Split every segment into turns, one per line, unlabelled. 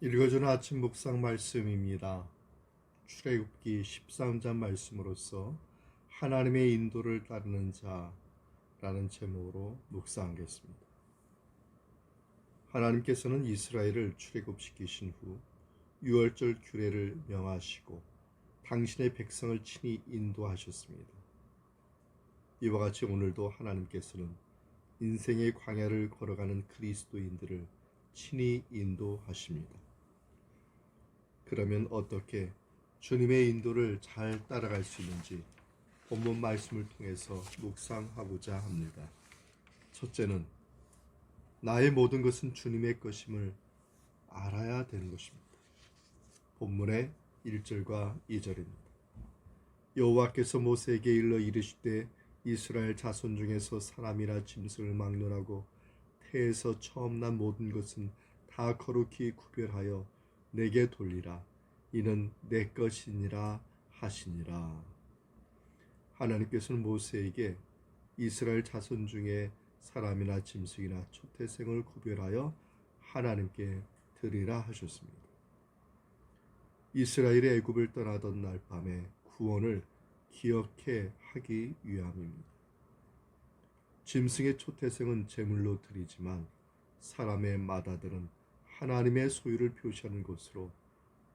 읽어주는 아침 묵상 말씀입니다. 출애굽기 13장 말씀으로서 하나님의 인도를 따르는 자라는 제목으로 묵상하겠습니다. 하나님께서는 이스라엘을 출애굽시키신 후 유월절 규례를 명하시고 당신의 백성을 친히 인도하셨습니다. 이와 같이 오늘도 하나님께서는 인생의 광야를 걸어가는 그리스도인들을 친히 인도하십니다. 그러면 어떻게 주님의 인도를 잘 따라갈 수 있는지 본문 말씀을 통해서 묵상하고자 합니다. 첫째는 나의 모든 것은 주님의 것임을 알아야 되는 것입니다. 본문의 1절과 2절입니다. 여호와께서 모세에게 일러 이르시되 이스라엘 자손 중에서 사람이나 짐승을 막론하고 태에서 처음 난 모든 것은 다 거룩히 구별하여 내게 돌리라. 이는 내 것이니라 하시니라. 하나님께서는 모세에게 이스라엘 자손 중에 사람이나 짐승이나 초태생을 구별하여 하나님께 드리라 하셨습니다. 이스라엘이 애굽을 떠나던 날 밤에 구원을 기억해 하기 위함입니다. 짐승의 초태생은 제물로 드리지만 사람의 맏아들은 하나님의 소유를 표시하는 것으로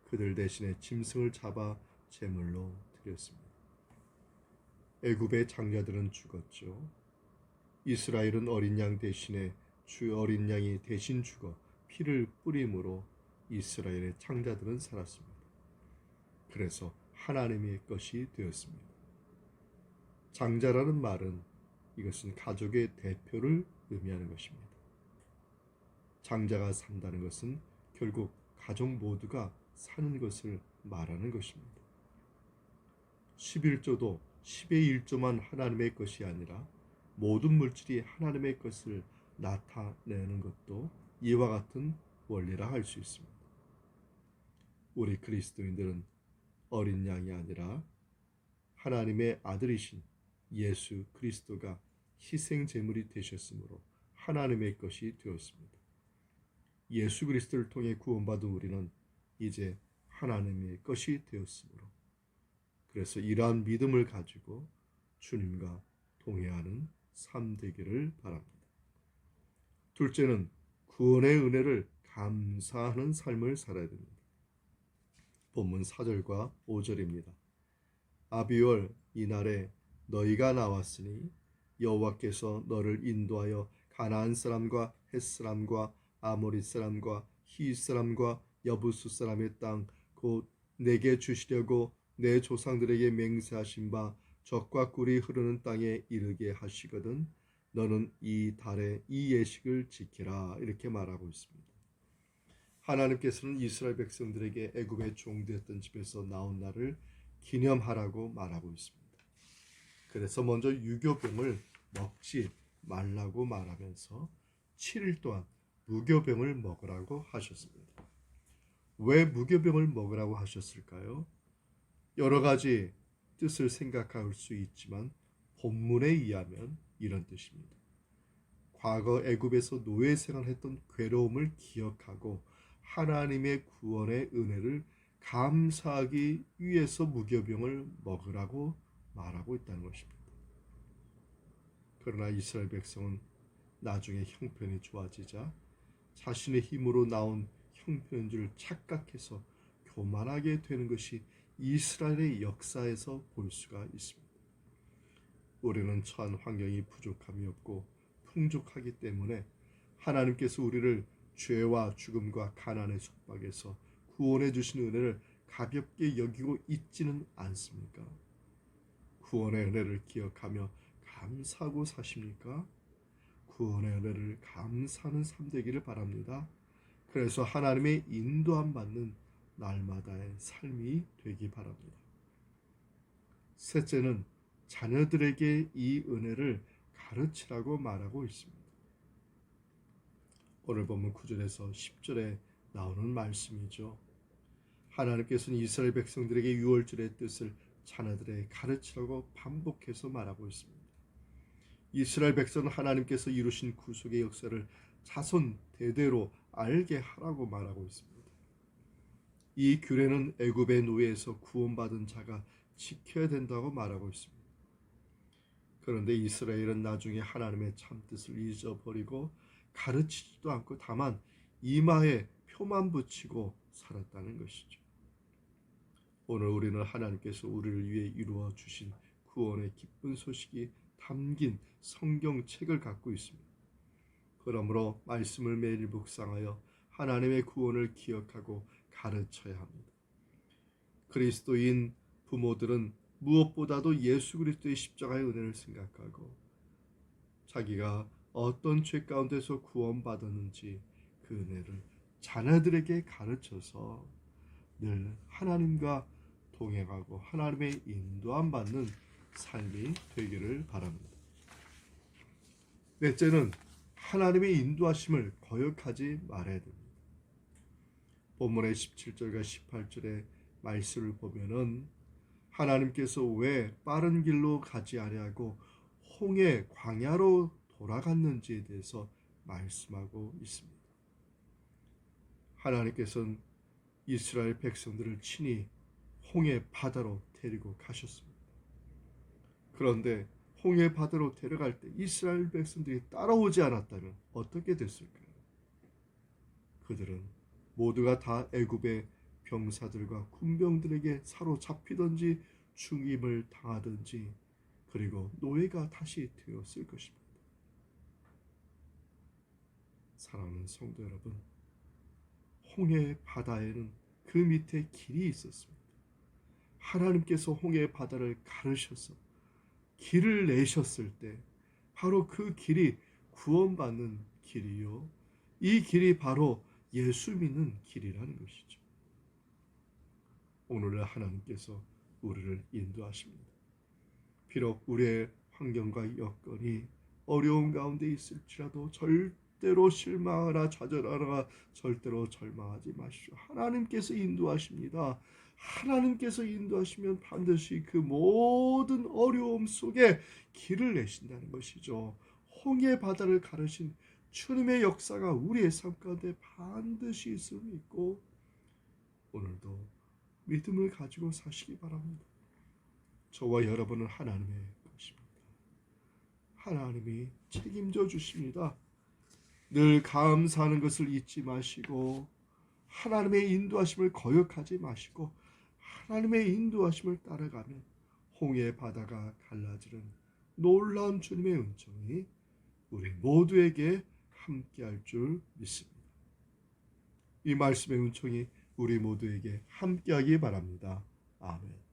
그들 대신에 짐승을 잡아 제물로 드렸습니다. 애굽의 장자들은 죽었죠. 이스라엘은 어린 양 대신에 어린 양이 대신 죽어 피를 뿌림으로 이스라엘의 장자들은 살았습니다. 그래서 하나님의 것이 되었습니다. 장자라는 말은 이것은 가족의 대표를 의미하는 것입니다. 장자가 산다는 것은 결국 가족 모두가 사는 것을 말하는 것입니다. 11조도 10의 1조만 하나님의 것이 아니라 모든 물질이 하나님의 것을 나타내는 것도 이와 같은 원리라 할 수 있습니다. 우리 그리스도인들은 어린 양이 아니라 하나님의 아들이신 예수 그리스도가 희생 제물이 되셨으므로 하나님의 것이 되었습니다. 예수 그리스도를 통해 구원받은 우리는 이제 하나님의 것이 되었으므로 그래서 이러한 믿음을 가지고 주님과 동행하는 삶 되기를 바랍니다. 둘째는 구원의 은혜를 감사하는 삶을 살아야 됩니다. 본문 4절과 5절입니다. 아비월 이날에 너희가 나왔으니 여호와께서 너를 인도하여 가나안 사람과 헷 사람과 아모리 사람과 히 사람과 여부수 사람의 땅 곧 내게 주시려고 내 조상들에게 맹세하신 바 젖과 꿀이 흐르는 땅에 이르게 하시거든 너는 이 달에 이 예식을 지키라. 이렇게 말하고 있습니다. 하나님께서는 이스라엘 백성들에게 애굽의 종되었던 집에서 나온 날을 기념하라고 말하고 있습니다. 그래서 먼저 유교병을 먹지 말라고 말하면서 7일 동안 무교병을 먹으라고 하셨습니다. 왜 무교병을 먹으라고 하셨을까요? 여러 가지 뜻을 생각할 수 있지만 본문에 의하면 이런 뜻입니다. 과거 애굽에서 노예 생활했던 괴로움을 기억하고 하나님의 구원의 은혜를 감사하기 위해서 무교병을 먹으라고 말하고 있다는 것입니다. 그러나 이스라엘 백성은 나중에 형편이 좋아지자 자신의 힘으로 나온 형편인 줄 착각해서 교만하게 되는 것이 이스라엘의 역사에서 볼 수가 있습니다. 우리는 처한 환경이 부족함이 없고 풍족하기 때문에 하나님께서 우리를 죄와 죽음과 가난의 속박에서 구원해 주신 은혜를 가볍게 여기고 있지는 않습니까? 구원의 은혜를 기억하며 감사하고 사십니까? 구원의 은혜를 감사하는 삶 되기를 바랍니다. 그래서 하나님의 인도함 받는 날마다의 삶이 되기 바랍니다. 셋째는 자녀들에게 이 은혜를 가르치라고 말하고 있습니다. 오늘 본문 9절에서 10절에 나오는 말씀이죠. 하나님께서는 이스라엘 백성들에게 유월절의 뜻을 자녀들에게 가르치라고 반복해서 말하고 있습니다. 이스라엘 백성은 하나님께서 이루신 구속의 역사를 자손 대대로 알게 하라고 말하고 있습니다. 이 규례는 애굽의 노예에서 구원받은 자가 지켜야 된다고 말하고 있습니다. 그런데 이스라엘은 나중에 하나님의 참뜻을 잊어버리고 가르치지도 않고 다만 이마에 표만 붙이고 살았다는 것이죠. 오늘 우리는 하나님께서 우리를 위해 이루어 주신 구원의 기쁜 소식이 담긴 성경책을 갖고 있습니다. 그러므로 말씀을 매일 묵상하여 하나님의 구원을 기억하고 가르쳐야 합니다. 그리스도인 부모들은 무엇보다도 예수 그리스도의 십자가의 은혜를 생각하고 자기가 어떤 죄 가운데서 구원받았는지 그 은혜를 자녀들에게 가르쳐서 늘 하나님과 동행하고 하나님의 인도함 받는 삶이 되기를 바랍니다. 넷째는 하나님의 인도하심을 거역하지 말아야 됩니다. 본문의 17절과 18절의 말씀을 보면은 하나님께서 왜 빠른 길로 가지 아니하고 홍해 광야로 돌아갔는지에 대해서 말씀하고 있습니다. 하나님께서는 이스라엘 백성들을 친히 홍해 바다로 데리고 가셨습니다. 그런데 홍해 바다로 데려갈 때 이스라엘 백성들이 따라오지 않았다면 어떻게 됐을까요? 그들은 모두가 다 애굽의 병사들과 군병들에게 사로잡히든지 죽임을 당하든지 그리고 노예가 다시 되었을 것입니다. 사랑하는 성도 여러분, 홍해 바다에는 그 밑에 길이 있었습니다. 하나님께서 홍해 바다를 가르셔서 길을 내셨을 때 바로 그 길이 구원받는 길이요, 이 길이 바로 예수 믿는 길이라는 것이죠. 오늘 하나님께서 우리를 인도하십니다. 비록 우리의 환경과 여건이 어려운 가운데 있을지라도 절대로 실망하거나 좌절하거나 절대로 절망하지 마십시오. 하나님께서 인도하십니다. 하나님께서 인도하시면 반드시 그 모든 어려움 속에 길을 내신다는 것이죠. 홍해 바다를 가르신 주님의 역사가 우리의 삶 가운데 반드시 있음을 믿고 오늘도 믿음을 가지고 사시기 바랍니다. 저와 여러분은 하나님의 것입니다. 하나님이 책임져 주십니다. 늘 감사하는 것을 잊지 마시고 하나님의 인도하심을 거역하지 마시고 하나님의 인도하심을 따라가면 홍해 바다가 갈라지는 놀라운 주님의 은총이 우리 모두에게 함께할 줄 믿습니다. 이 말씀의 은총이 우리 모두에게 함께하기 바랍니다. 아멘.